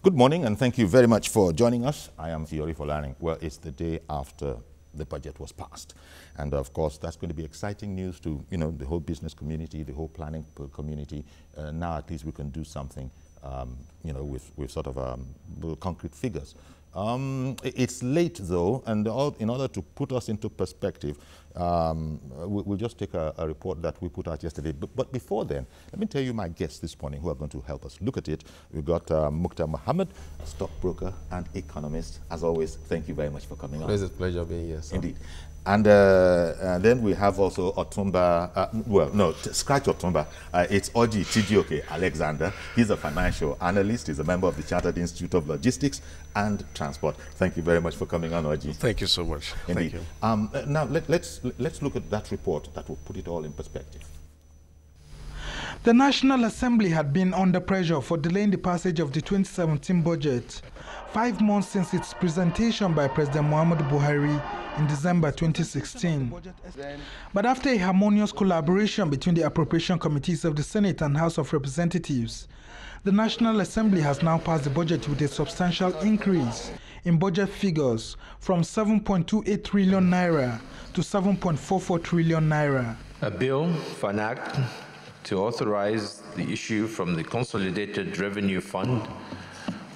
Good morning, and thank you very much for joining us. I am Theory Folaring. Well, it's the day after the budget was passed. And of course, that's going to be exciting news to, the whole business community, the whole planning community. Now at least we can do something, with sort of concrete figures. It's late though, and in order to put us into perspective, we'll just take a report that we put out yesterday. But before then, let me tell you my guests this morning who are going to help us look at it. We've got Mukhtar Mohammed, stockbroker and economist. As always, thank you very much for coming on. It's a pleasure being here, sir. Indeed. And then we have also Otumba, scratch Otumba. It's Oji Chijioke Alexander. He's a financial analyst. He's a member of the Chartered Institute of Logistics and Transport. Thank you very much for coming on, Oji. Thank you so much. Indeed. Thank you. Now, let's look at that report that will put it all in perspective. The National Assembly had been under pressure for delaying the passage of the 2017 budget, 5 months since its presentation by President Muhammadu Buhari in December 2016. But after a harmonious collaboration between the appropriation committees of the Senate and House of Representatives, the National Assembly has now passed the budget with a substantial increase in budget figures from 7.28 trillion naira to 7.44 trillion naira. A bill for an act to authorize the issue from the Consolidated Revenue Fund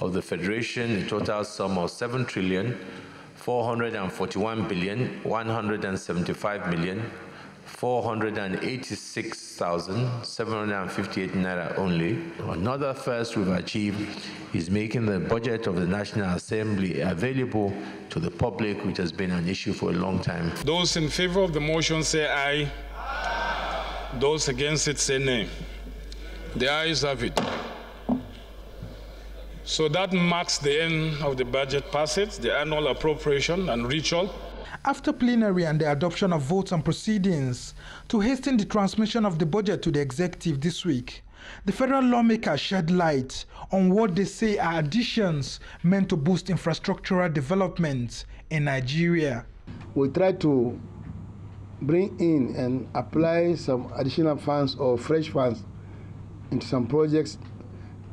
of the Federation a total sum of 7,441,175,486,758 naira only. Another first we've achieved is making the budget of the National Assembly available to the public, which has been an issue for a long time. Those in favor of the motion say aye. Those against it say nay. The ayes have it. So that marks the end of the budget passage, the annual appropriation and ritual. After plenary and the adoption of votes and proceedings to hasten the transmission of the budget to the executive this week, the federal lawmakers shed light on what they say are additions meant to boost infrastructural development in Nigeria. We try to bring in and apply some additional funds or fresh funds into some projects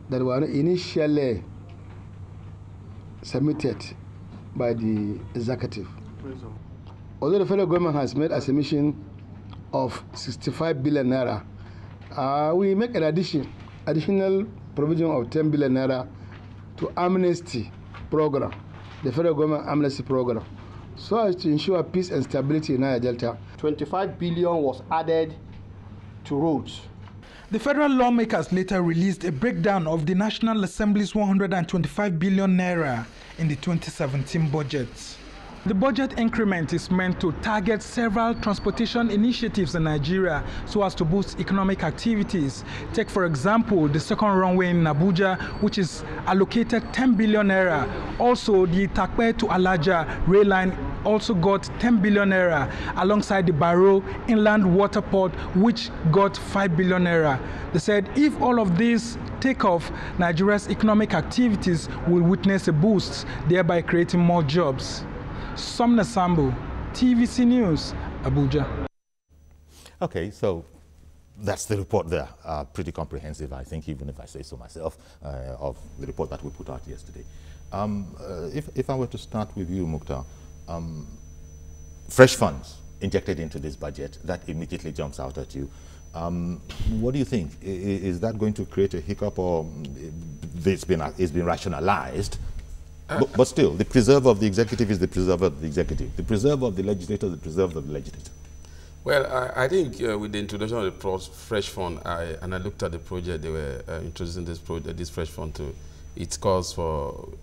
that were initially submitted by the executive. Although the federal government has made a submission of 65 billion naira, we make an additional provision of 10 billion naira to amnesty program, the federal government amnesty program, so as to ensure peace and stability in Niger Delta. 25 billion was added to roads. The federal lawmakers later released a breakdown of the National Assembly's 125 billion naira in the 2017 budget. The budget increment is meant to target several transportation initiatives in Nigeria so as to boost economic activities. Take, for example, the second runway in Abuja, which is allocated 10 billion naira. Also, the Takpe to Alaja rail line also got 10 billion naira, alongside the Barrow Inland Water Port, which got 5 billion naira. They said if all of these take off, Nigeria's economic activities will witness a boost, thereby creating more jobs. Somna Sambu, TVC News, Abuja. Okay, so that's the report there. Pretty comprehensive, I think, even if I say so myself, of the report that we put out yesterday. If I were to start with you, Mukhtar, fresh funds injected into this budget, that immediately jumps out at you. What do you think? Is that going to create a hiccup, or it's been rationalized? But still, the preserver of the executive is the preserver of the executive. The preserver of the legislator is the preserver of the legislator. Well, I think with the introduction of the fresh fund, and I looked at the project they were introducing this fresh fund to, it calls for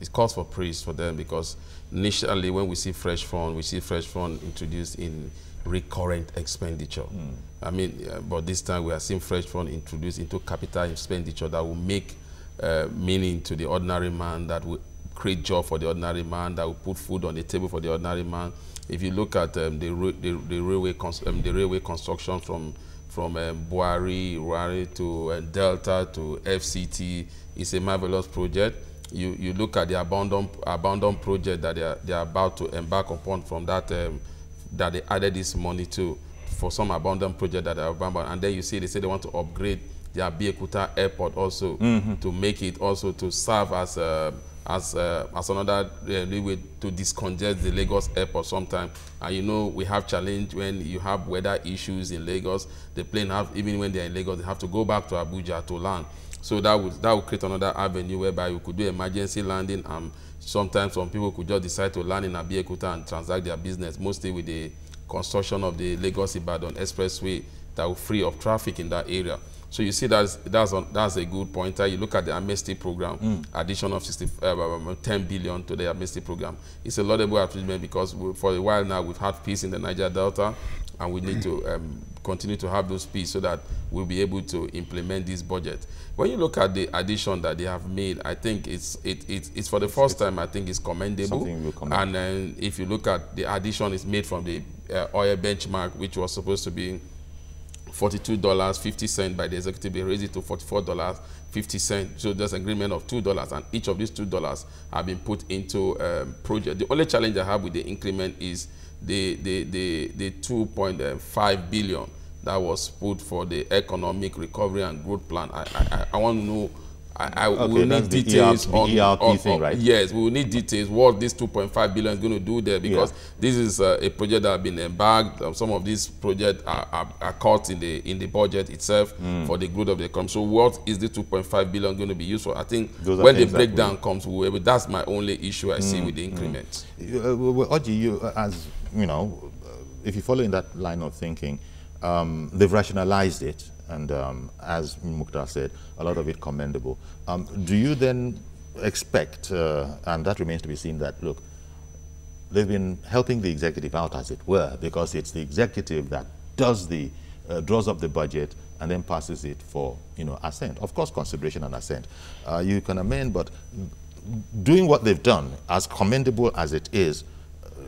praise for them, because initially when we see fresh fund introduced in recurrent expenditure. I mean, but this time we are seeing fresh fund introduced into capital expenditure that will make meaning to the ordinary man, that will create job for the ordinary man, that will put food on the table for the ordinary man. If you look at the railway construction from Buhari to Delta to FCT, it's a marvelous project. You look at the abandoned project that they are about to embark upon from that that they added this money to, for some abandoned project that are abandoned, and then you see they say they want to upgrade the Abeokuta airport also to make it also to serve as another way to discongest the Lagos airport sometime. And you know, we have challenge when you have weather issues in Lagos. The plane even when they're in Lagos, they have to go back to Abuja to land. So that would create another avenue whereby you could do emergency landing, and sometimes some people could just decide to land in Abeokuta and transact their business, mostly with the construction of the Lagos-Ibadan expressway that will free up traffic in that area. So you see that's a good pointer. You look at the amnesty program, addition of 10 billion to the amnesty program. It's a laudable achievement because for a while now we've had peace in the Niger Delta, and we need to continue to have those peace so that we'll be able to implement this budget. When you look at the addition that they have made, I think it's for the first time, I think it's commendable. Something we'll commend. And then if you look at the addition is made from the oil benchmark, which was supposed to be $42.50 by the executive. They raised it to $44.50. So there's an agreement of $2, and each of these $2 have been put into project. The only challenge I have with the increment is the 2.5 billion that was put for the economic recovery and growth plan. I want to know. I will need details on ERP thing, right? Yes, we will need details what this 2.5 billion is going to do there, because this is a project that has been embarked. Some of these projects are caught in the budget itself for the growth of the economy. So what is the 2.5 billion going to be used for? I think when the breakdown comes, that's my only issue I see with the increments. Oji, you, as you know, if you follow in that line of thinking, they've rationalized it. And as Mukhtar said, a lot of it commendable. Do you then expect, and that remains to be seen, that, look, they've been helping the executive out, as it were, because it's the executive that does the, draws up the budget and then passes it for, assent. Of course, consideration and assent. You can amend, but doing what they've done, as commendable as it is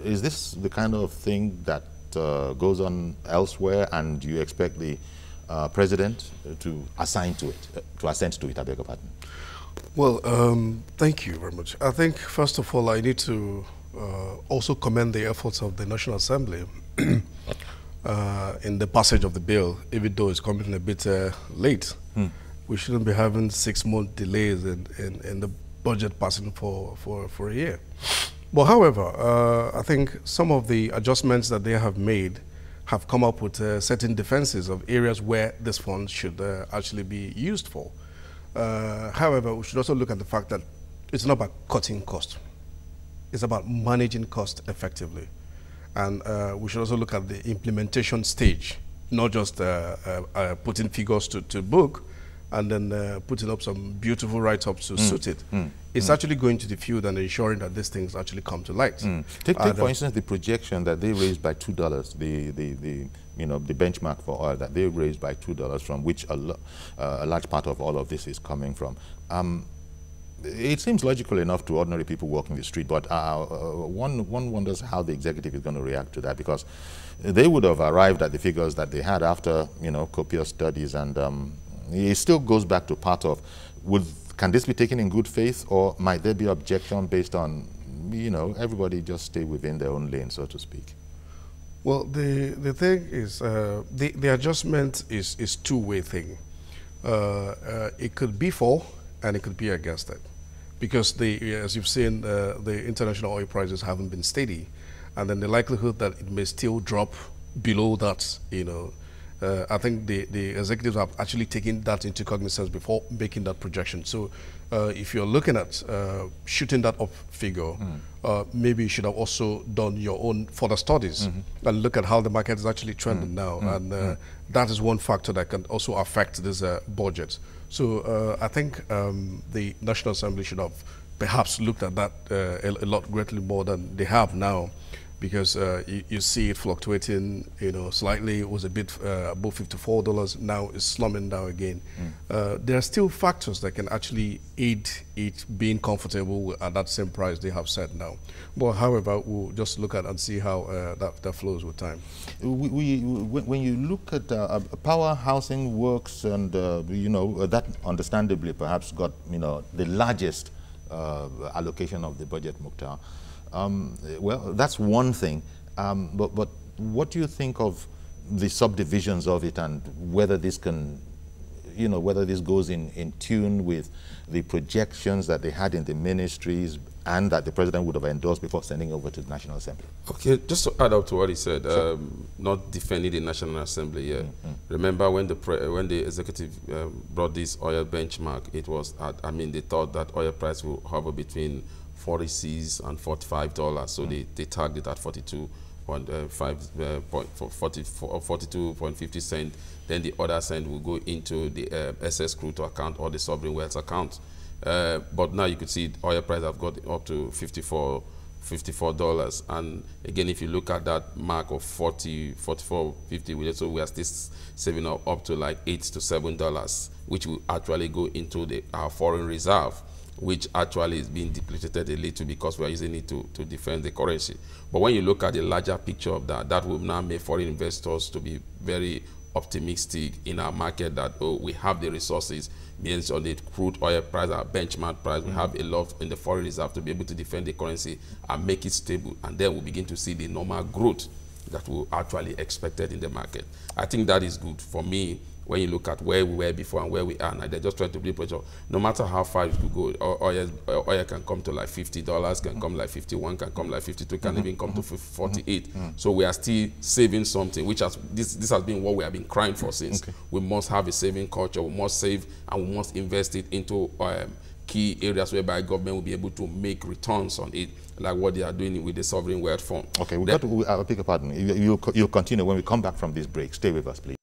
this the kind of thing that goes on elsewhere, and do you expect the President to assent to it, I beg your pardon? Well, thank you very much. I think, first of all, I need to also commend the efforts of the National Assembly in the passage of the bill, even though it's coming a bit late. We shouldn't be having 6-month delays in the budget passing for a year. But however, I think some of the adjustments that they have made have come up with certain defenses of areas where this fund should actually be used for. However, we should also look at the fact that it's not about cutting costs. It's about managing costs effectively. And we should also look at the implementation stage, not just putting figures to book and then putting up some beautiful write-ups to suit it. It's actually going to the field and ensuring that these things actually come to light. Take for instance, the projection that they raised by $2, the benchmark for oil that they raised by $2, from which a large part of all of this is coming from. It seems logical enough to ordinary people walking the street, but one wonders how the executive is going to react to that, because they would have arrived at the figures that they had after copious studies, and it still goes back to part of, can this be taken in good faith, or might there be objection based on, everybody just stay within their own lane, so to speak? Well, the thing is, the adjustment is two-way thing. It could be for, and it could be against it, because as you've seen, the international oil prices haven't been steady, and then the likelihood that it may still drop below that, I think the executives have actually taken that into cognizance before making that projection. So if you're looking at shooting that up figure, maybe you should have also done your own further studies and look at how the market is actually trending now. And that is one factor that can also affect this budget. So I think the National Assembly should have perhaps looked at that a lot greatly more than they have now, because you see it fluctuating, slightly. It was a bit above $54, now it's slumming down again. There are still factors that can actually aid it being comfortable at that same price they have set now. But however, we'll just look at and see how that flows with time. When you look at power, housing, works, and that understandably perhaps got the largest allocation of the budget, Mukhtar. Well, that's one thing, but what do you think of the subdivisions of it, and whether this can, you know, whether this goes in tune with the projections that they had in the ministries and that the president would have endorsed before sending over to the National Assembly. Okay, just to add up to what he said, sure. Not defending the National Assembly here. Remember when the executive brought this oil benchmark, it was I mean, they thought that oil price will hover between $46 and $45. So they tagged it at 42.50 cents. Then the other cent will go into the SS crude account or the sovereign wealth account. But now you could see oil price have got up to $54. And again, if you look at that mark of 44.50, so we are still saving up to like $8 to $7, which will actually go into our foreign reserve, which actually is being depleted a little because we are using it to defend the currency. But when you look at the larger picture of that will now make foreign investors to be very optimistic in our market that, oh, we have the resources, means on the crude oil price, our benchmark price, we have a lot in the foreign reserve to be able to defend the currency and make it stable. And then we'll begin to see the normal growth that we actually expected in the market. I think that is good for me. When you look at where we were before and where we are now, they're just trying to build pressure. No matter how far it could go, oil can come to like $50, can come like 51, can come like 52, can even come to 48. So we are still saving something, which this has been what we have been crying for since. We must have a saving culture. We must save and we must invest it into key areas whereby government will be able to make returns on it, like what they are doing with the sovereign wealth fund. Okay, I'll pick a pardon. You'll continue when we come back from this break. Stay with us, please.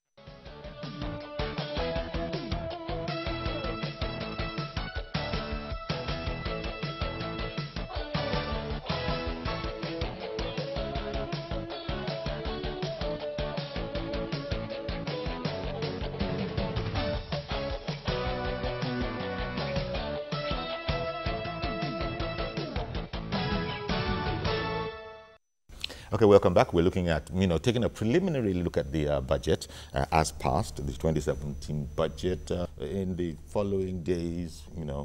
Okay, welcome back. We're looking at, taking a preliminary look at the budget as passed, the 2017 budget. In the following days,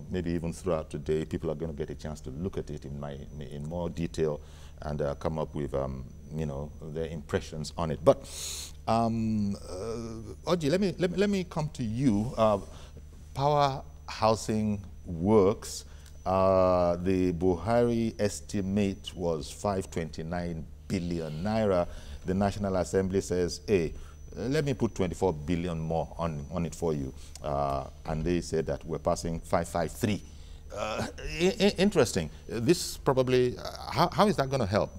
maybe even throughout today, people are going to get a chance to look at it in more detail and come up with, their impressions on it. But, Oji, let me come to you. Power Housing Works, the Buhari estimate was 529 billion naira. The National Assembly says, hey, let me put 24 billion more on it for you. And they said that we're passing 553. Interesting. This probably, how is that going to help?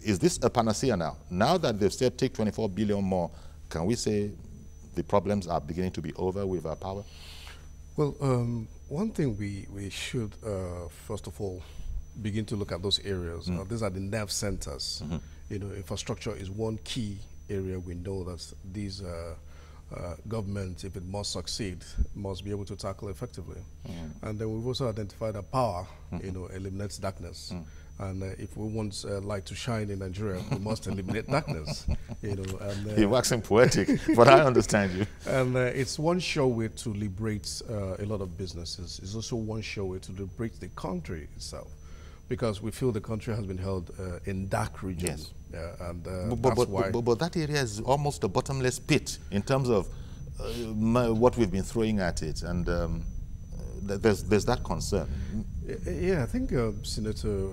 Is this a panacea now? Now that they've said take 24 billion more, can we say the problems are beginning to be over with our power? Well, one thing we should, first of all, begin to look at those areas. These are the nerve centers. Infrastructure is one key area. We know that these governments, if it must succeed, must be able to tackle effectively. And then we've also identified that power, eliminates darkness. And if we want light to shine in Nigeria, we must eliminate darkness. You're waxing poetic, but I understand you. And it's one sure way to liberate a lot of businesses. It's also one sure way to liberate the country itself, because we feel the country has been held in dark regions. Yes. But that area is almost a bottomless pit in terms of what we've been throwing at it, and there's that concern. Yeah, I think Senator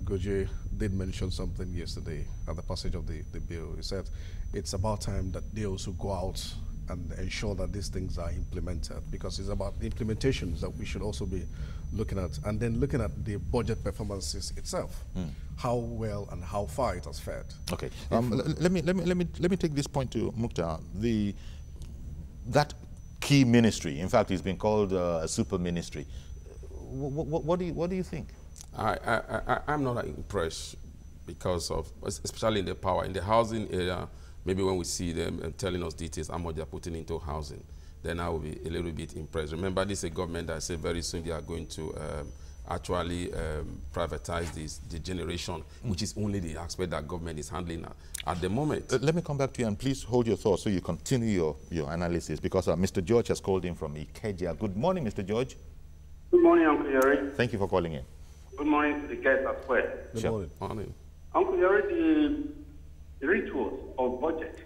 Goje did mention something yesterday at the passage of the bill. He said it's about time that they also go out and ensure that these things are implemented, because it's about the implementations that we should also be looking at, and then looking at the budget performances itself, how well and how far it has fared. Okay, let me take this point to Mukhtar. That key ministry, in fact, it's been called a super ministry. What do you think? I'm not impressed because of, especially in the power, in the housing area. Maybe when we see them telling us details how much they're putting into housing, then I will be a little bit impressed. Remember, this is a government that said very soon they are going to actually privatize the generation, which is only the aspect that government is handling at the moment. Let me come back to you, and please hold your thoughts so you continue your analysis, because Mr. George has called in from Ikeja. Good morning, Mr. George. Good morning, Uncle Yori. Thank you for calling in. Good morning to the guests as well. Good morning. Uncle Yori, the rituals of budget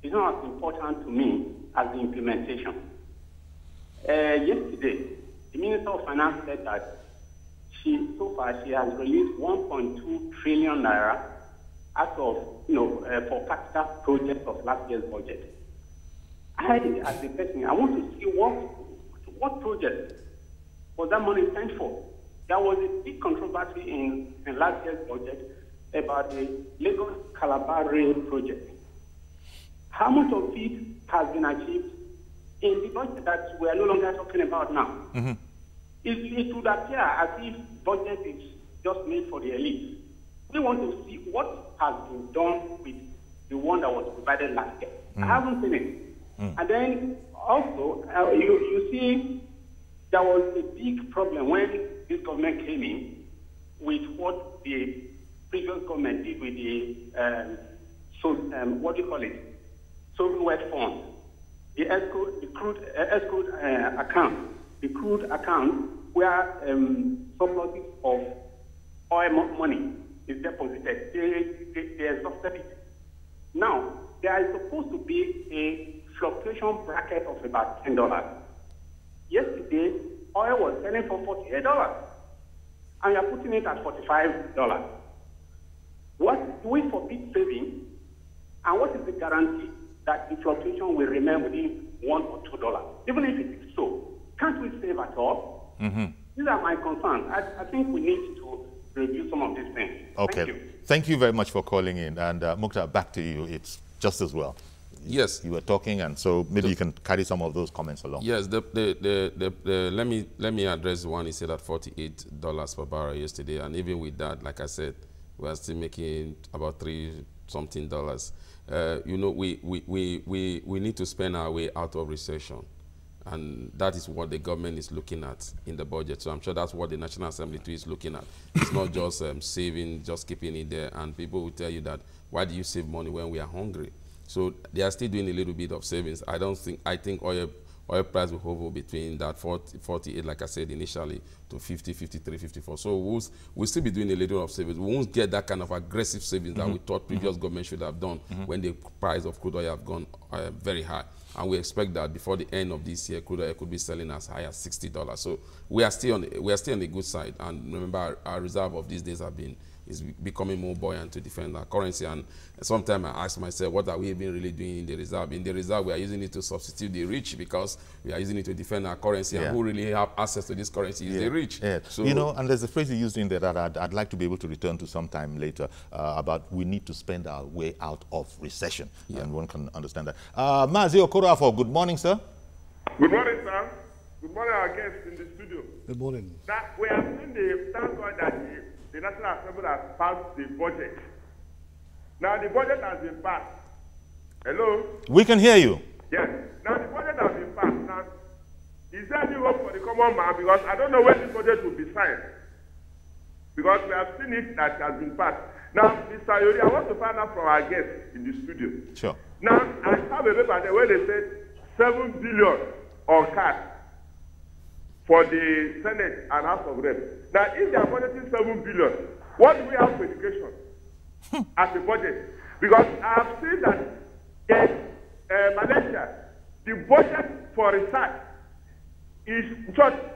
is not as important to me as the implementation. Yesterday, the Minister of Finance said that so far she has released 1.2 trillion naira out of, for capital projects of last year's budget. I, as a person, I want to see what project was that money spent for. There was a big controversy in last year's budget about the Lagos Calabar Rail project. How much of it has been achieved in the budget that we are no longer talking about now? Mm-hmm. It would appear as if budget is just made for the elite. We want to see what has been done with the one that was provided last year. I haven't seen it. And then also, you see, there was a big problem when this government came in with what the previous government did with the, sovereign wealth fund, the crude account where surpluses of oil money is deposited. They exhausted it. Now, there is supposed to be a fluctuation bracket of about $10. Yesterday, oil was selling for $48, and you're putting it at $45. What do we forbid saving, and what is the guarantee that the fluctuation will remain within $1 or $2? Even if it is so, can't we save at all? Mm-hmm. These are my concerns. I think we need to review some of these things. Okay. Thank you. Thank you very much for calling in. And Mukhtar, back to you. It's just as well. Yes. You were talking, and so maybe you can carry some of those comments along. Yes. Let me address one. He said at $48 per barrel yesterday, and even with that, like I said, we are still making about $3-something. We need to spend our way out of recession. And that is what the government is looking at in the budget. So I'm sure that's what the National Assembly too is looking at. It's not just saving, just keeping it there. And people will tell you that, why do you save money when we are hungry? So they are still doing a little bit of savings. I think oil price will hover between that 48, like I said initially, to 50, 53, 54. So we'll still be doing a little of savings. We won't get that kind of aggressive savings that we thought previous government should have done when the price of crude oil have gone very high. And we expect that before the end of this year, crude oil could be selling as high as $60. So we are still on the good side. And remember, our reserve of these days is becoming more buoyant to defend our currency. And sometimes I ask myself, what are we even really doing in the reserve? In the reserve, we are using it to substitute the rich because we are using it to defend our currency. And who really have access to this currency is the rich. Yeah. So, and there's a phrase you used in there that I'd like to be able to return to sometime later about we need to spend our way out of recession. Yeah. And one can understand that. Mazi Okorafor, good morning, sir. Good morning, sir. Good morning, our guests in the studio. Good morning. That we have seen thank God that the National Assembly has passed the budget. Now the budget has been passed. Hello? We can hear you. Yes. Now the budget has been passed. Now, is there any hope for the common man? Because I don't know when this budget will be signed. Because we have seen it that has been passed. Now, Mr. Yori, I want to find out from our guests in the studio. Sure. Now, I have a paper there where they said 7 billion on cash for the Senate and House of Reps. Now, if they are budgeting 7 billion, what do we have for education as a budget? Because I have seen that in Malaysia, the budget for research is,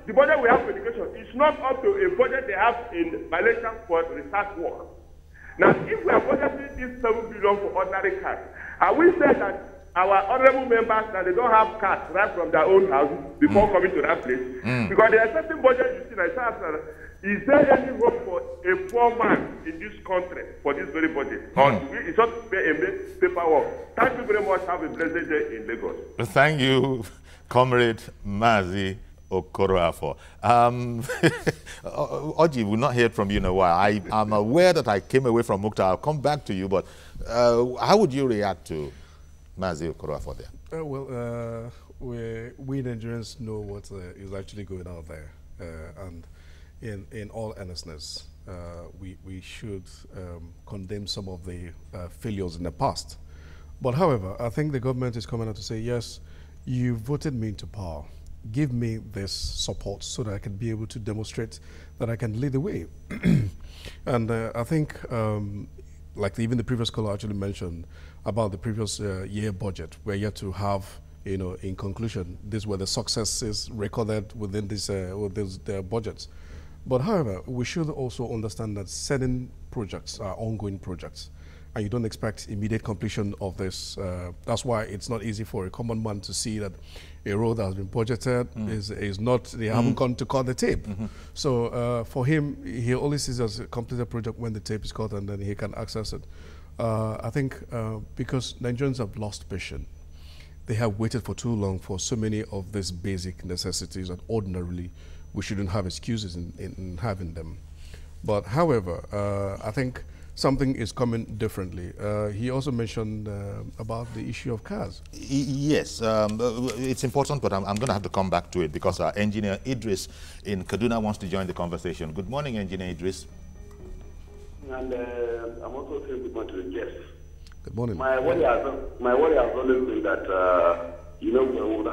the budget we have for education is not up to a budget they have in Malaysia for research work. Now, if we are budgeting this 7 billion for ordinary cash, and we say that our honorable members that they don't have cash right from their own houses before coming to that place, because the accepting budget you see, is there any hope for a poor man in this country for this very budget? Or it's just a paperwork? Thank you very much. Have a blessed day in Lagos. Thank you, Comrade Mazi Okorafor. Oji, we'll not hear from you in a while. I'm aware that I came away from Mukhtar. I'll come back to you, but how would you react to Mazi Okorafor there? We Nigerians know what is actually going on there. And in all earnestness, we should condemn some of the failures in the past. But however, I think the government is coming out to say, yes, you voted me into power. Give me this support so that I can be able to demonstrate that I can lead the way. And I think, like even the previous caller actually mentioned about the previous year budget, we're yet to have you know, in conclusion, these were the successes recorded within this, their budgets. But however, we should also understand that certain projects are ongoing projects, and you don't expect immediate completion of this. That's why it's not easy for a common man to see that a road that has been budgeted is not, they haven't gone to cut the tape. So for him, he only sees as a completed project when the tape is cut and then he can access it. I think because Nigerians have lost patience, they have waited for too long for so many of these basic necessities that ordinarily we shouldn't have excuses in having them. But however, I think something is coming differently. He also mentioned about the issue of cars. Yes, it's important, but I'm going to have to come back to it because our engineer Idris in Kaduna wants to join the conversation. Good morning, engineer Idris. And I'm also saying good morning to the guests. Good morning. My worry has always been that, you know, we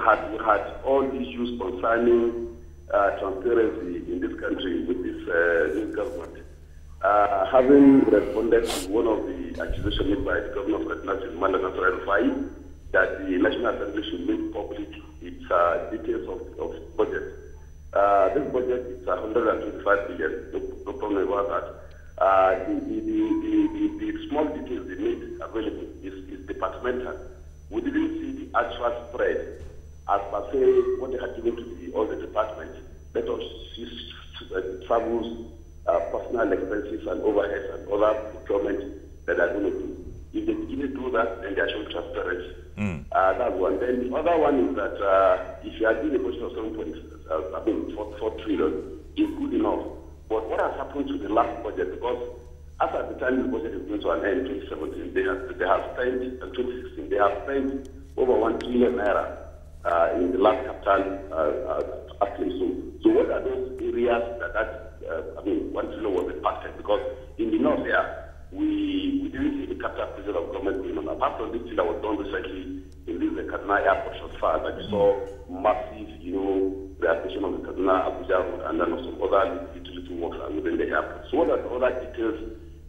had all issues concerning transparency in this country with this new government. Having responded to one of the accusations made by the governor of Kaduna, that the National Assembly should make public its details of budget. This budget is 125 billion, no problem about that. The small details they made available is departmental. We didn't see the actual spread as per se what they had given to all the departments. Let us use travels, personal expenses and overheads and other procurement that are going to do. If they didn't do that, then they are showing transparency. That's one. Then the other one is that if you are doing a budget of 4 trillion, it's good enough. But what has happened to the last budget? Because as at the time the budget is going to an end in 2017, they have spent, in 2016, they have spent over 1 trillion naira in the last capital so what are those areas that 1 trillion was impacted? Because in the north here, we didn't see the capital project of government going on. Apart from this thing that was done recently in this Kaduna Airport short fire, that you saw massive, you know, reactivation of the Kaduna Abuja road and then some other little works within the airport. So what are the other details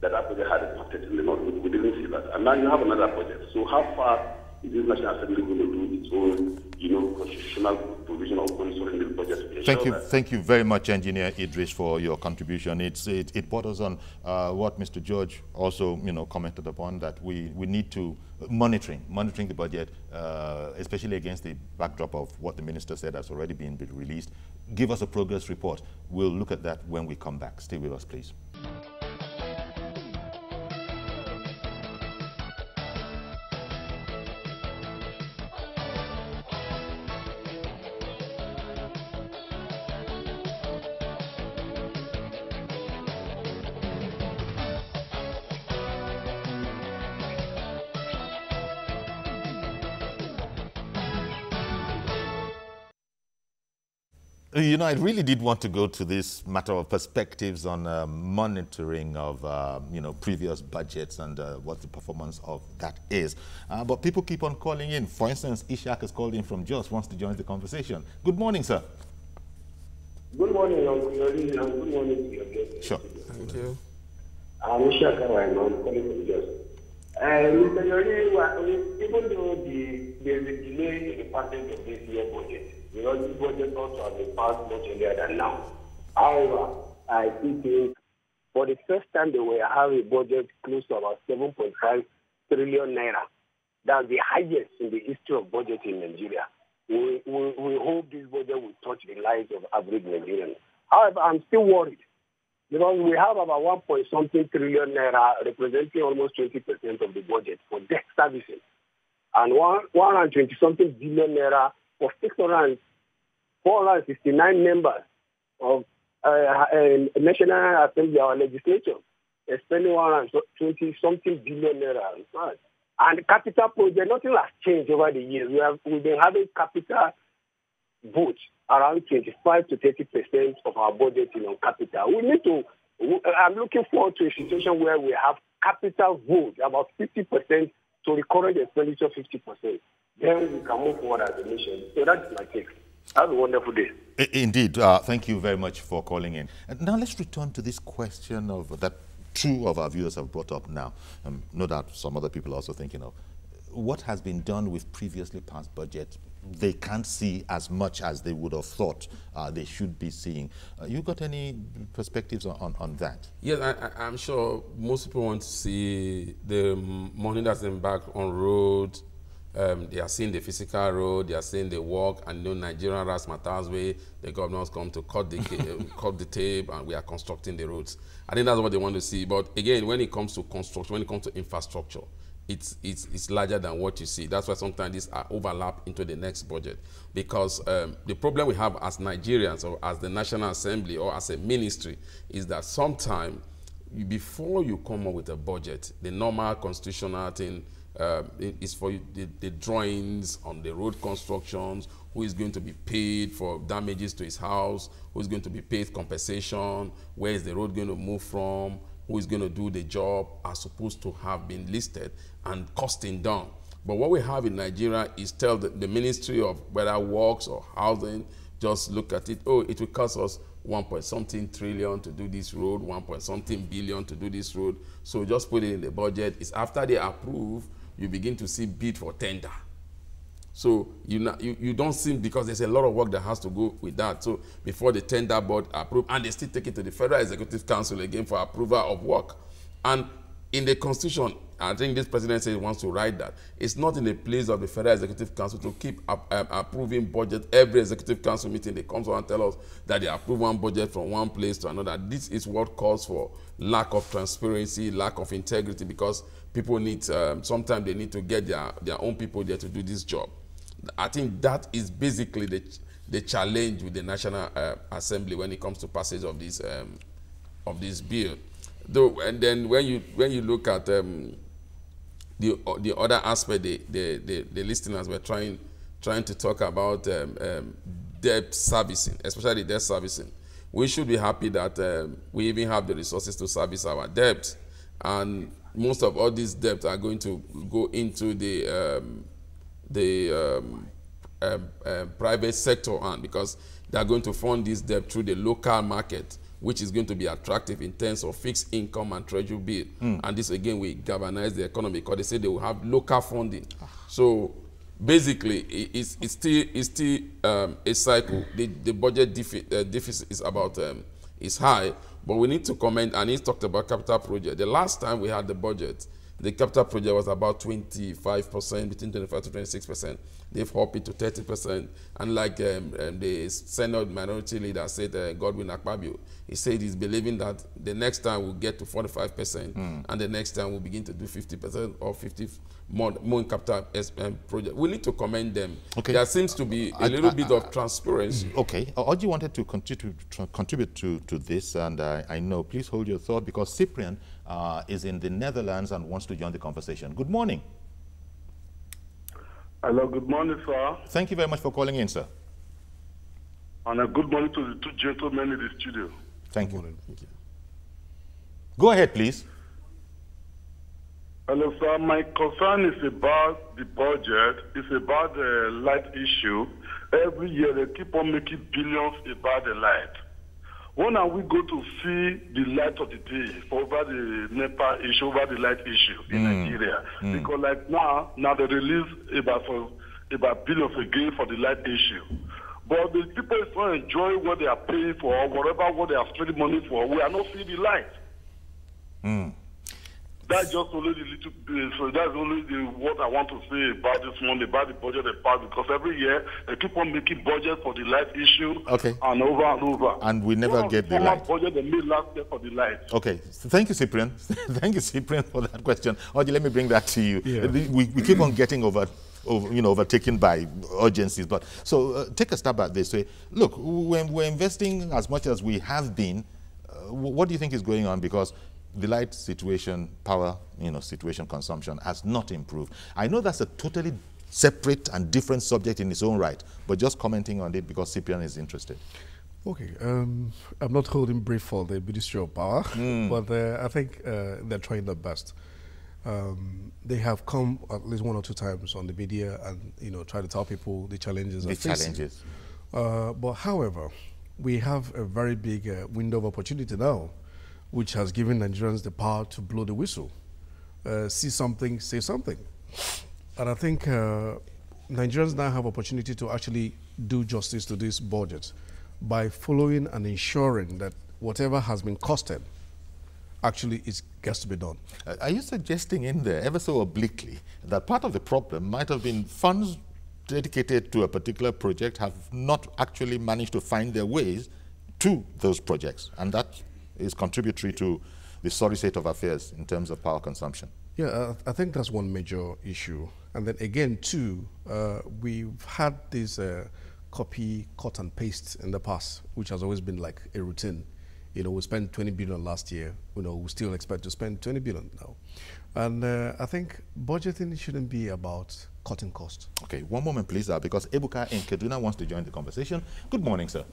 that Abuja had impacted in the north? We didn't see that. And now you have another budget. So how far is this National Assembly going to do its own, you know, constitutional provision of monitoring this budget? Thank you very much, Engineer Idris, for your contribution. It borders on what Mr. George also, you know, commented upon, that we need to monitoring the budget, especially against the backdrop of what the minister said has already been released. Give us a progress report. We'll look at that when we come back. Stay with us, please. You know, I really did want to go to this matter of perspectives on monitoring of, you know, previous budgets and what the performance of that is. But people keep on calling in. For instance, Ishak has called in from Jos, wants to join the conversation. Good morning, sir. Good morning, Uncle Yori, and good morning to your guest. Sure. Thank you. I'm Ishak, I'm calling from Jos. Mr. Yori, even though there's a delay in the passage of this year's budget, because this budget also has been passed much earlier than now. However, I think for the first time they will have a budget close to about 7.5 trillion naira. That's the highest in the history of budget in Nigeria. We hope this budget will touch the lives of average Nigerians. However, I'm still worried because we have about 1.something trillion naira representing almost 20% of the budget for debt servicing and 120-something billion naira for 469 members of National Assembly, our legislature, spending 120-something billion naira. And capital project, nothing has changed over the years. We've been having capital votes around 25 to 30% of our budget on capital. We need to. I'm looking forward to a situation where we have capital vote about 50% to the current expenditure 50%. Then we can move forward as a nation. So that's my take. Have a wonderful day. Indeed. Thank you very much for calling in. And now let's return to this question of that two of our viewers have brought up now. No doubt some other people are also thinking of. what has been done with previously passed budget, they can't see as much as they would have thought they should be seeing. You got any perspectives on that? Yes, I'm sure most people want to see the money that's embarked on roads. They are seeing the physical road, they are seeing the work, and Nigerian razzmatazz way, the governors come to cut the cut the tape, and we are constructing the roads. I think that's what they want to see. But again, when it comes to construction, when it comes to infrastructure, it's larger than what you see. That's why sometimes these are overlap into the next budget. Because the problem we have as Nigerians, or as the National Assembly, or as a ministry, is that sometimes before you come up with a budget, the normal constitutional thing is for you, the drawings on the road constructions, who is going to be paid for damages to his house, who is going to be paid compensation, where is the road going to move from, who is going to do the job, are supposed to have been listed and costing down. But what we have in Nigeria is tell the Ministry of whether works or housing, just look at it, oh, it will cost us 1.something trillion to do this road, 1.something billion to do this road. So just put it in the budget. It's after they approve, you begin to see bid for tender. So you don't see, because there's a lot of work that has to go with that. So before the tender board approve, and they still take it to the Federal Executive Council again for approval of work. And in the Constitution, I think this president says he wants to write that. It's not in the place of the Federal Executive Council to keep approving budget. Every Executive Council meeting, they come and tell us that they approve one budget from one place to another. This is what calls for lack of transparency, lack of integrity, because people need, sometimes they need to get their own people there to do this job. I think that is basically the challenge with the National Assembly when it comes to passage of this bill. Though, and then when you look at the other aspect, the listeners were trying to talk about debt servicing, especially debt servicing. We should be happy that we even have the resources to service our debt, and most of all these debts are going to go into the private sector, and because they are going to fund this debt through the local market, which is going to be attractive in terms of fixed income and treasury bill. And this again will galvanize the economy, because they say they will have local funding. So basically, it's still a cycle. The budget deficit is about is high, but we need to comment. And he's talked about capital project. The last time we had the budget, the capital project was about 25%, between 25 to 26%. They've upped it to 30%. And like the Senate Minority Leader said, Godwin Akpabio, he said he's believing that the next time we'll get to 45%, and the next time we'll begin to do 50% or 50% more in capital project. We need to commend them. Okay. There seems to be a little bit of transparency. Okay. Oji wanted to contribute to this, and I know. Please hold your thought, because Cyprian is in the Netherlands and wants to join the conversation. Good morning. Hello, good morning, sir. Thank you very much for calling in, sir. And a good morning to the two gentlemen in the studio. Thank you. Thank you. Go ahead, please. Hello, sir. My concern is about the budget. It's about the light issue. Every year they keep on making billions about the light. When are we going to see the light of the day for over the NEPA issue, over the light issue in Nigeria? Because like now they release about billions again for the light issue. But the people is not enjoying what they are paying for, or whatever what they are spending money for. We are not seeing the light. That's just only the little bit. So that's only what I want to say about this money, about the budget part, because every year they keep on making budget for the light issue, and over and over. And we never get the light. Budget they made last year for the light. Okay, so thank you, Cyprian. Thank you, Cyprian, for that question. Oji, let me bring that to you. Yeah. We keep on getting overtaken by urgencies. But so take a stab at this. Say, look, when we're investing as much as we have been, what do you think is going on? Because the light situation, power, situation, consumption has not improved. I know that's a totally separate and different subject in its own right, but just commenting on it because Cyprian is interested. Okay, I'm not holding brief for the Ministry of Power, but I think they're trying their best. They have come at least 1 or 2 times on the media and try to tell people the challenges. But however, we have a very big window of opportunity now, which has given Nigerians the power to blow the whistle. See something, say something. And I think Nigerians now have opportunity to actually do justice to this budget by following and ensuring that whatever has been costed actually gets to be done. Are you suggesting in there, ever so obliquely, that part of the problem might have been funds dedicated to a particular project have not actually managed to find their ways to those projects, and that is contributory to the sorry state of affairs in terms of power consumption? Yeah, I think that's one major issue. And then again, too, we've had this copy, cut and paste in the past, which has always been like a routine. You know, we spent 20 billion last year. You know, we still expect to spend 20 billion now. And I think budgeting shouldn't be about cutting costs. Okay, one moment, please, because Ebuka in Kaduna wants to join the conversation. Good morning, sir.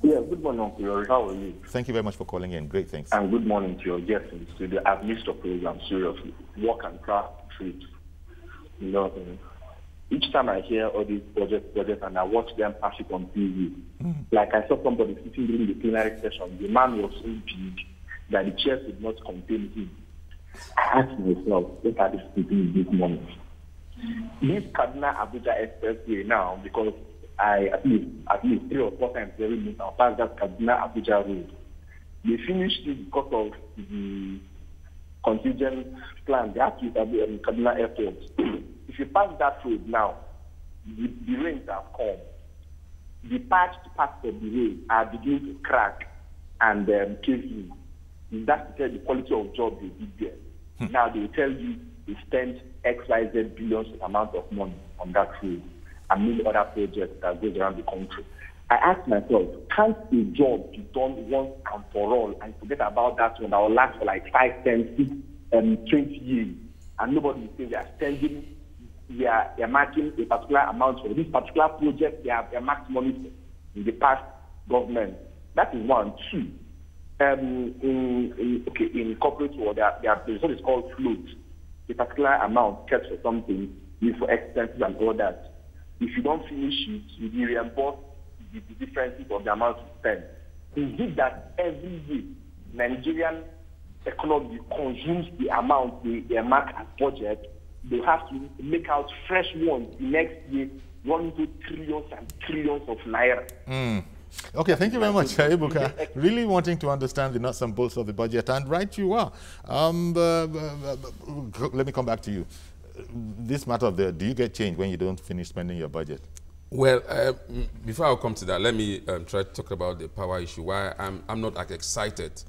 Yeah, good morning, Uncle Yori. How are you? Thank you very much for calling in. Great, thanks. And good morning to your guests in the studio. I've missed your program, seriously. Work and craft treat. You know, each time I hear all these projects, and I watch them pass it on TV, like I saw somebody sitting during the plenary session, the man was so big that the chair could not contain him. I asked myself, what are these people this morning? This Kaduna Abuja Expressway now, because at least 3 or 4 times every month I'll pass that Kaduna Abuja road. They finished it because of the contingent plan they have to Kaduna Airport. If you pass that road now, the rains have come. The patched parts of the road are beginning to crack and cave in. That's to tell the quality of job they did there. Now they tell you they spent XYZ billions amount of money on that road and many other projects that goes around the country. I asked myself, can't the job be done once and for all and forget about that one that will last for like 5, 10, 6, 20 years, and nobody will say they are spending, they are marking a particular amount for this particular project, they are marked money for in the past government. That is one. 2, in corporate world, there's what is called float. A particular amount kept for something, used for expenses and all that. If you don't finish it, you will reimburse the differences of the amount you spend. Is it that every year Nigerian economy consumes the amount they mark as budget? They have to make out fresh ones the next year, run into trillions and trillions of naira. Okay, thank you very much, Ebuka. Really wanting to understand the nuts and bolts of the budget, and right you are. Let me come back to you. This matter of do you get change when you don't finish spending your budget? Well, before I come to that, let me try to talk about the power issue. Why I'm not as excited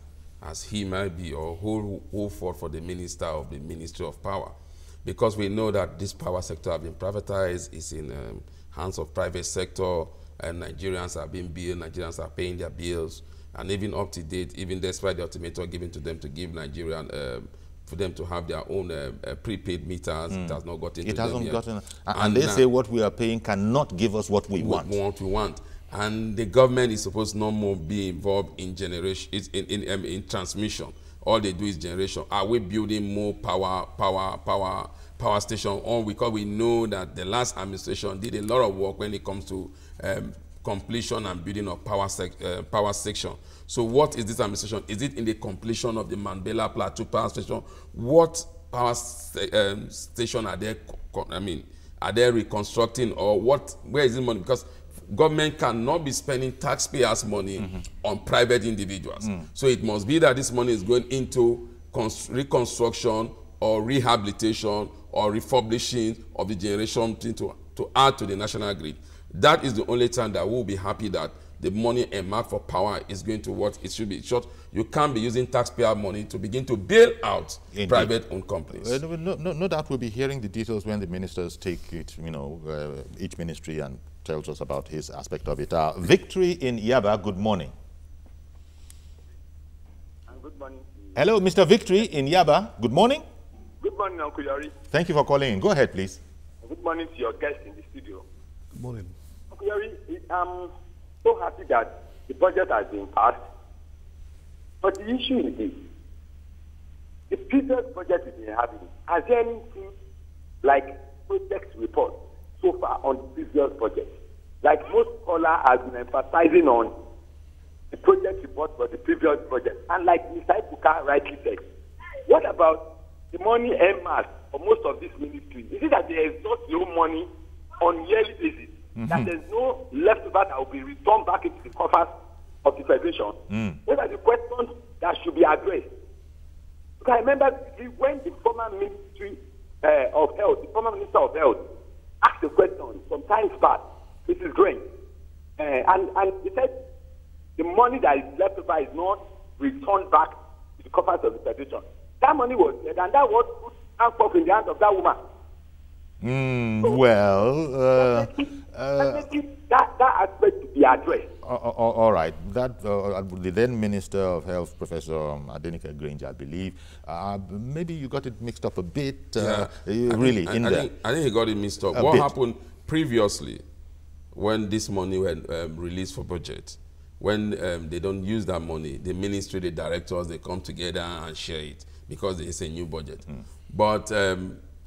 as he might be, or who fought for the minister of the Ministry of Power, because we know that this power sector has been privatized, is in hands of private sector, and Nigerians are being billed, Nigerians are paying their bills, and even up to date, even despite the ultimatum given to them to give Nigerian, for them to have their own prepaid meters, it has not gotten to them yet. It hasn't gotten, and they say what we are paying cannot give us what we want. What we want. And the government is supposed to no more be involved in generation, in transmission. All they do is generation. Are we building more power station on? Because we know that the last administration did a lot of work when it comes to completion and building of power section. So what is this administration? Is it in the completion of the Mambela Plateau Power Station? What power station are they, are they reconstructing, or what? Where is the money? Because government cannot be spending taxpayers' money on private individuals. So it must be that this money is going into reconstruction or rehabilitation or refurbishing of the generation to add to the national grid. That is the only time that we'll be happy that the money earmarked for power is going to what it should be. Short, you can't be using taxpayer money to begin to bail out private-owned companies. No doubt we'll be hearing the details when the ministers take it, each ministry, and tells us about his aspect of it. Victory in Yaba, good morning. Good morning. Hello, Mr. Victory in Yaba, good morning. Good morning, Uncle Yori. Thank you for calling in. Go ahead, please. Good morning to your guest in the studio. Good morning. Uncle Yori, I'm so happy that the budget has been passed. But the issue is this. The previous budget we've been having, has there anything like project report so far on the previous budget? Like most scholars have been emphasizing on the project report for the previous budget. And like Mr. Ipuka rightly said, what about the money en masse for most of these ministries? Is it that they exhaust their own money on yearly basis? That there's no leftover that will be returned back into the coffers of the Federation? Those are the questions that should be addressed. Because I remember when the former Ministry of Health, the former Minister of Health, asked the question some time back, Mrs. Grain, and he said the money that is left over is not returned back to the coffers of the Federation. That money was dead, and that was put handcuff in the hands of that woman. That aspect to be addressed. All right. That the then Minister of Health, Professor Adenike Granger, I believe, maybe you got it mixed up a bit. I think he got it mixed up. What happened previously, when this money was released for budget, when they don't use that money, the ministry, the directors, they come together and share it because it's a new budget. But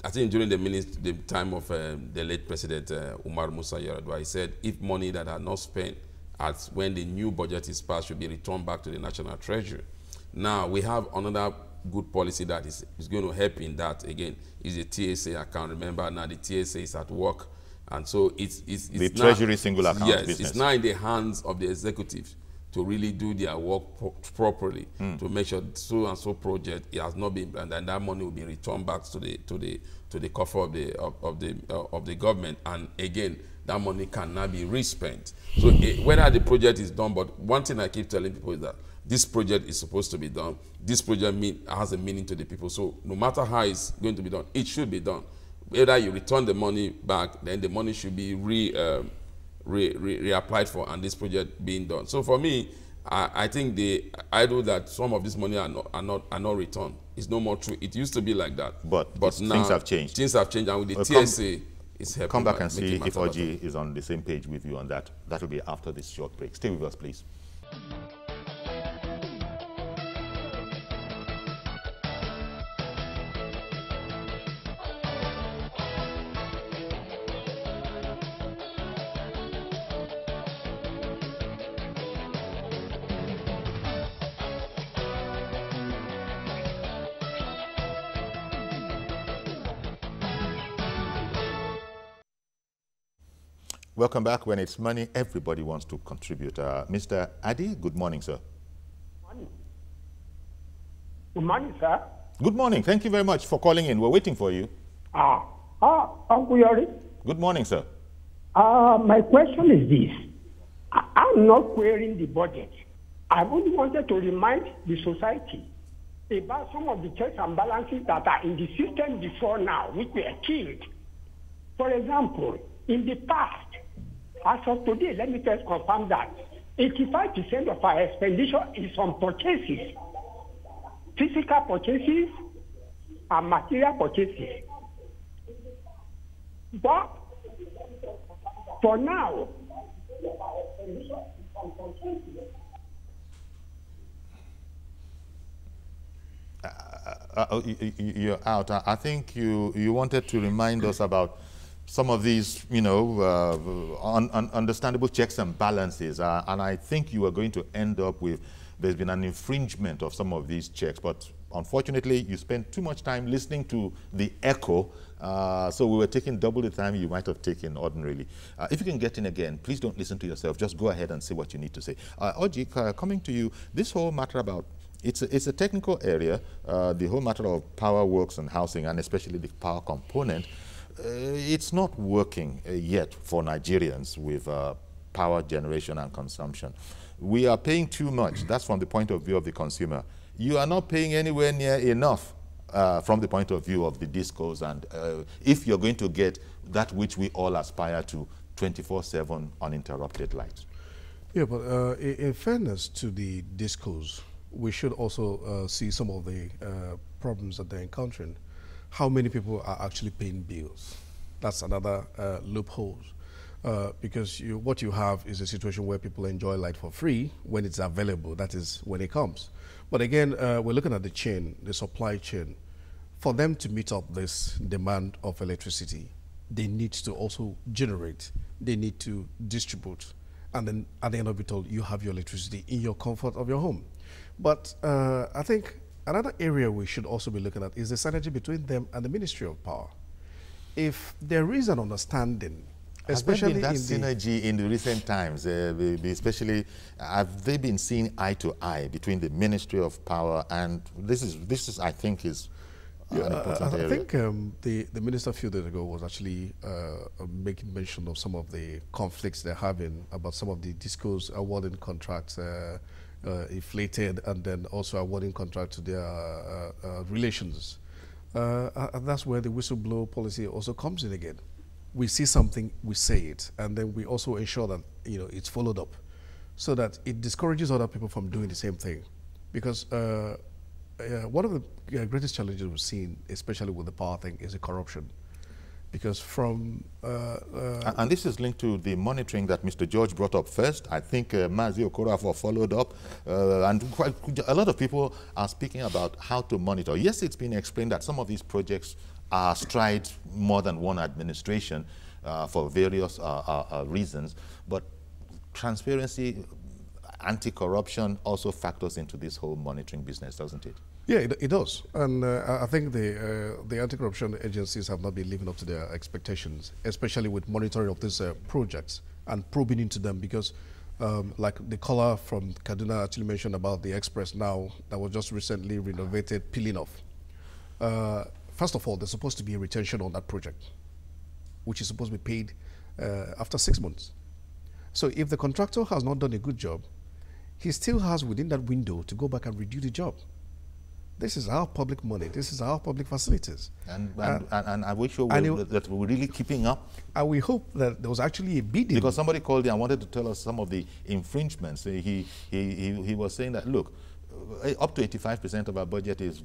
I think during the time of the late President Umar Musa Yar'Adua, he said if money that are not spent as when the new budget is passed should be returned back to the National Treasury. Now, we have another good policy that is going to help in that, again, is the TSA account. Remember, now the TSA is at work, and so it's the Treasury single account business. It's now in the hands of the executive to really do their work properly, to make sure so and so project it has not been, and then that money will be returned back to the coffer of the government, and again that money cannot be respent. So whether the project is done, but one thing I keep telling people is that this project is supposed to be done. This project has a meaning to the people. So no matter how it's going to be done, it should be done. Whether you return the money back, then the money should be reapplied for, and this project being done. So for me, I think the idea that some of this money are not returned is no more true. It used to be like that, but now things have changed. Things have changed, and with the TSA, it's helping. Come back and see if Oji is on the same page with you on that. That will be after this short break. Stay with us, please. Welcome back. When it's money, everybody wants to contribute. Mr. Adi, good morning, sir. Morning. Good morning, sir. Good morning. Thank you very much for calling in. We're waiting for you. Uncle Yori. Good morning, sir. My question is this. I'm not querying the budget. I only wanted to remind the society about some of the checks and balances that are in the system before now, which were killed. For example, in the past, as of today, let me just confirm that 85% of our expenditure is on purchases, physical purchases and material purchases. But for now, you're out. I think you wanted to remind us about some of these, understandable checks and balances, and I think you are going to end up with, there's been an infringement of some of these checks, but unfortunately you spent too much time listening to the echo, so we were taking double the time you might have taken ordinarily. If you can get in again, please don't listen to yourself, just go ahead and say what you need to say. Oji, coming to you, this whole matter about, it's a technical area, the whole matter of power works and housing, and especially the power component, it's not working yet for Nigerians with power generation and consumption. We are paying too much. That's from the point of view of the consumer. You are not paying anywhere near enough from the point of view of the discos, and if you're going to get that which we all aspire to, 24/7 uninterrupted light. Yeah, but in fairness to the discos, we should also see some of the problems that they're encountering. How many people are actually paying bills? That's another loophole. Because what you have is a situation where people enjoy light for free when it's available, that is when it comes. But again, we're looking at the chain, the supply chain. For them to meet up this demand of electricity, they need to also generate, they need to distribute, and then at the end of it all, you have your electricity in your comfort of your home. But I think another area we should also be looking at is the synergy between them and the Ministry of Power. If there is an understanding, especially has there been that synergy in the recent times, especially have they been seen eye to eye between the Ministry of Power and this is I think is an important area. I think the minister a few days ago was actually making mention of some of the conflicts they're having about some of the discos awarding contracts inflated and then also awarding contracts to their relations. And that's where the whistleblower policy also comes in again. We see something, we say it, and then we also ensure that it's followed up, so that it discourages other people from doing the same thing. Because one of the greatest challenges we've seen, especially with the power thing, is the corruption. Because from and this is linked to the monitoring that Mr. George brought up first. I think Mazi Okorafor followed up, and a lot of people are speaking about how to monitor. Yes, it's been explained that some of these projects are stride more than one administration for various reasons, but transparency, anti-corruption also factors into this whole monitoring business, doesn't it? Yeah, it does, and I think the anti-corruption agencies have not been living up to their expectations, especially with monitoring of these projects and probing into them. Because, like the caller from Kaduna actually mentioned about the express now that was just recently renovated, peeling off. First of all, there's supposed to be a retention on that project, which is supposed to be paid after 6 months. So if the contractor has not done a good job, he still has within that window to go back and redo the job. This is our public money. This is our public facilities. And are we sure that we're really keeping up? And we hope that there was actually a bidding. Because somebody called in and wanted to tell us some of the infringements. He was saying that, look, up to 85% of our budget is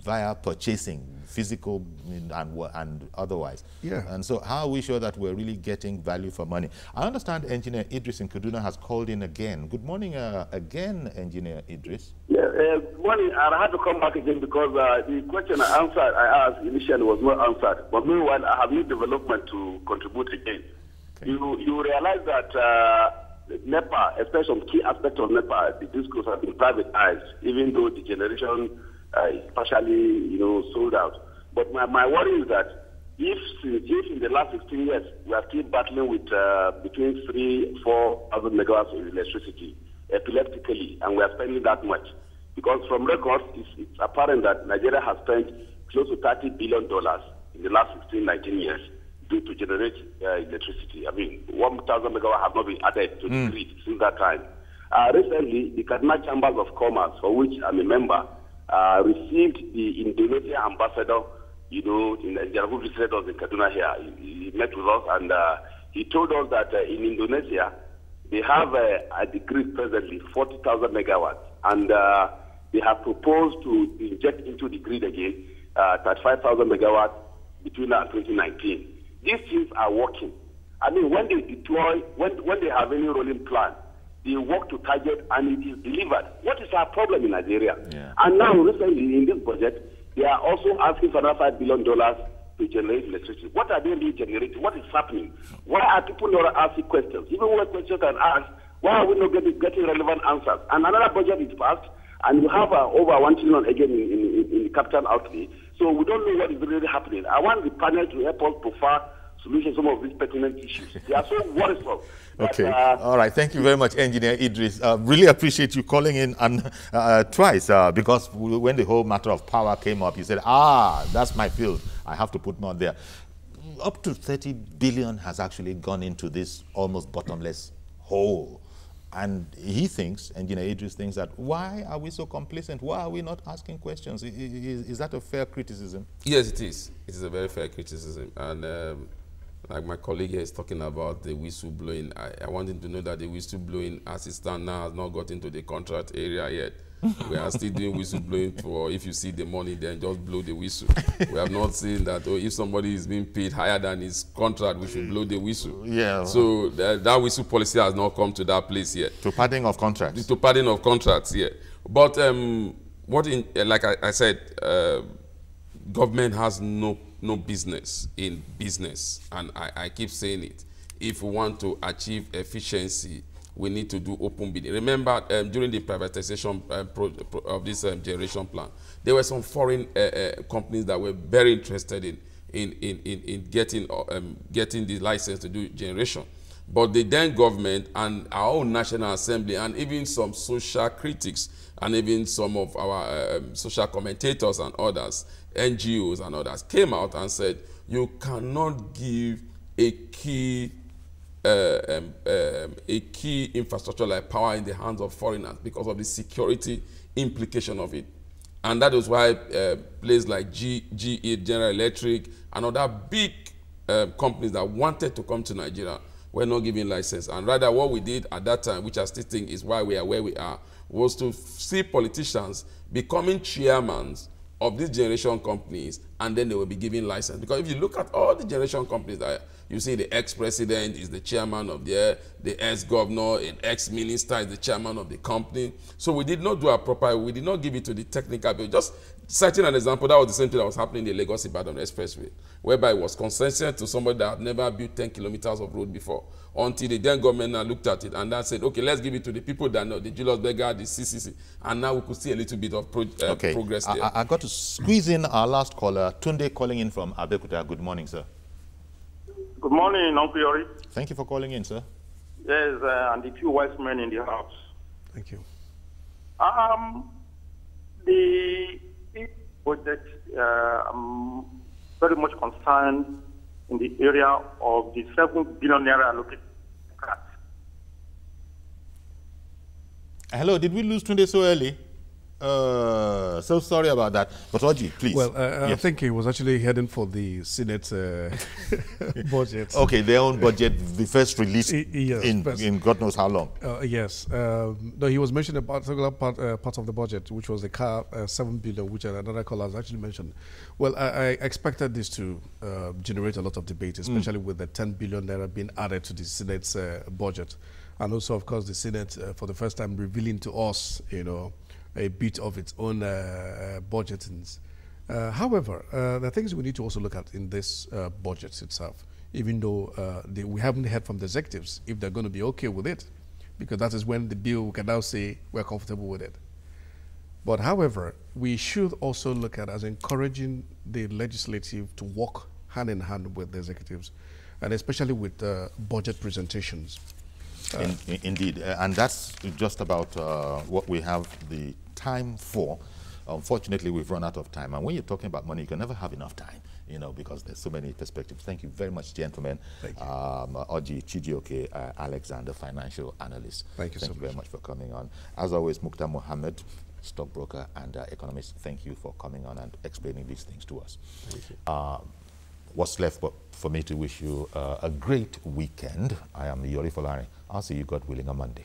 via purchasing, physical and otherwise. Yeah. And so how are we sure that we're really getting value for money? I understand Engineer Idris in Kaduna has called in again. Good morning again, Engineer Idris. Yeah, good morning. I had to come back again because the question I asked initially was not answered. But meanwhile, I have new development to contribute again. Okay. You realize that NEPA, especially some key aspects of NEPA, the discourse have been privatized, even though the generation is partially, sold out. But my worry is that if in the last 16 years we are still battling with between 3,000–4,000 megawatts of electricity epileptically, and we are spending that much, because from records it's apparent that Nigeria has spent close to $30 billion in the last 16–19 years. To generate electricity. I mean, 1,000 megawatts have not been added to the grid since that time. Recently, the Kaduna Chambers of Commerce, for which I'm a member, received the Indonesian ambassador, who visited us in Kaduna here. He met with us and he told us that in Indonesia, they have at the grid presently 40,000 megawatts, and they have proposed to inject into the grid again 35,000 megawatts between now and 2019. These things are working. I mean, when they deploy, when they have any rolling plan, they work to target and it is delivered. What is our problem in Nigeria? Yeah. And now, recently, in this budget, they are also asking for another $5 billion to generate electricity. What are they really generating? What is happening? Why are people not asking questions? Even when questions are asked, why are we not getting relevant answers? And another budget is passed, and you have over 1 trillion again in the capital outlay. So we don't know what is really happening. I want the panel to help us provide solutions to some of these pertinent issues. They are so worrisome. Okay. All right. Thank you very much, Engineer Idris. Really appreciate you calling in twice because when the whole matter of power came up, you said, that's my field. I have to put more there. Up to 30 billion has actually gone into this almost bottomless hole. And he thinks, Engineer Idris thinks, that why are we so complacent? Why are we not asking questions? Is that a fair criticism? Yes, it is. It is a very fair criticism. And like my colleague here is talking about the whistleblowing, I want him to know that the whistleblowing, as it stands now, has not got into the contract area yet. We are still doing whistleblowing for, if you see the money, then just blow the whistle. We have not seen that, if somebody is being paid higher than his contract, we should blow the whistle. Yeah. So that whistle policy has not come to that place yet. To padding of contracts. To padding of contracts, yeah. But like I said, government has no business in business, and I keep saying it. If we want to achieve efficiency we need to do open bidding. Remember, during the privatization of this generation plan, there were some foreign companies that were very interested in getting the license to do generation. But the then government and our own National Assembly and even some social critics and even some of our social commentators and others, NGOs and others, came out and said, you cannot give a key infrastructure like power in the hands of foreigners because of the security implication of it. And that is why places like GE, General Electric, and other big companies that wanted to come to Nigeria were not given license. And rather what we did at that time, which I still think is why we are where we are, was to see politicians becoming chairmen of these generation companies, and then they will be given license. Because if you look at all the generation companies, you see the ex-president is the chairman of the ex-governor, an ex-minister is the chairman of the company. So we did not do a proper, we did not give it to the technical bill. Just citing an example, that was the same thing that was happening in the Lagos-Ibadan Expressway, whereby it was consented to somebody that had never built 10 kilometers of road before, until the then government now looked at it and then said, okay, let's give it to the people that know, the Julius Berger, the CCC, and now we could see a little bit of progress there. I got to squeeze in our last caller, Tunde, calling in from Abeokuta. Good morning, sir. Good morning, Uncle Yori. Thank you for calling in, sir. Yes, and the few wise men in the house. Thank you. The project, I'm very much concerned in the area of the 7 billion naira allocated. Hello, did we lose Tunde so early? So sorry about that. But Oji, please. Well, yes. I think he was actually heading for the Senate budget. Okay, their own budget, the first release yes, in God knows how long. Yes. No, he was mentioning a particular part of the budget, which was the car 7 billion, which another caller has actually mentioned. Well, I expected this to generate a lot of debate, especially with the 10 billion naira being added to the Senate's budget. And also, of course, the Senate, for the first time, revealing to us, a bit of its own budgetings. However, there are things we need to also look at in this budget itself, even though we haven't heard from the executives if they're going to be okay with it, because that is when the bill we can now say we're comfortable with it. But however, we should also look at as encouraging the legislative to work hand in hand with the executives, and especially with budget presentations. Indeed, and that's just about what we have the time for. Unfortunately, we've run out of time, and when you're talking about money, you can never have enough time, because there's so many perspectives. Thank you very much, gentlemen. Thank you. Oji Chijioke, Alexander, financial analyst. Thank you so much. Very much for coming on. As always, Mukhtar Mohammed, stockbroker and economist, thank you for coming on and explaining these things to us. Thank you. What's left but for me to wish you a great weekend. I am Yori Folari. I'll see you, God willing, on Monday.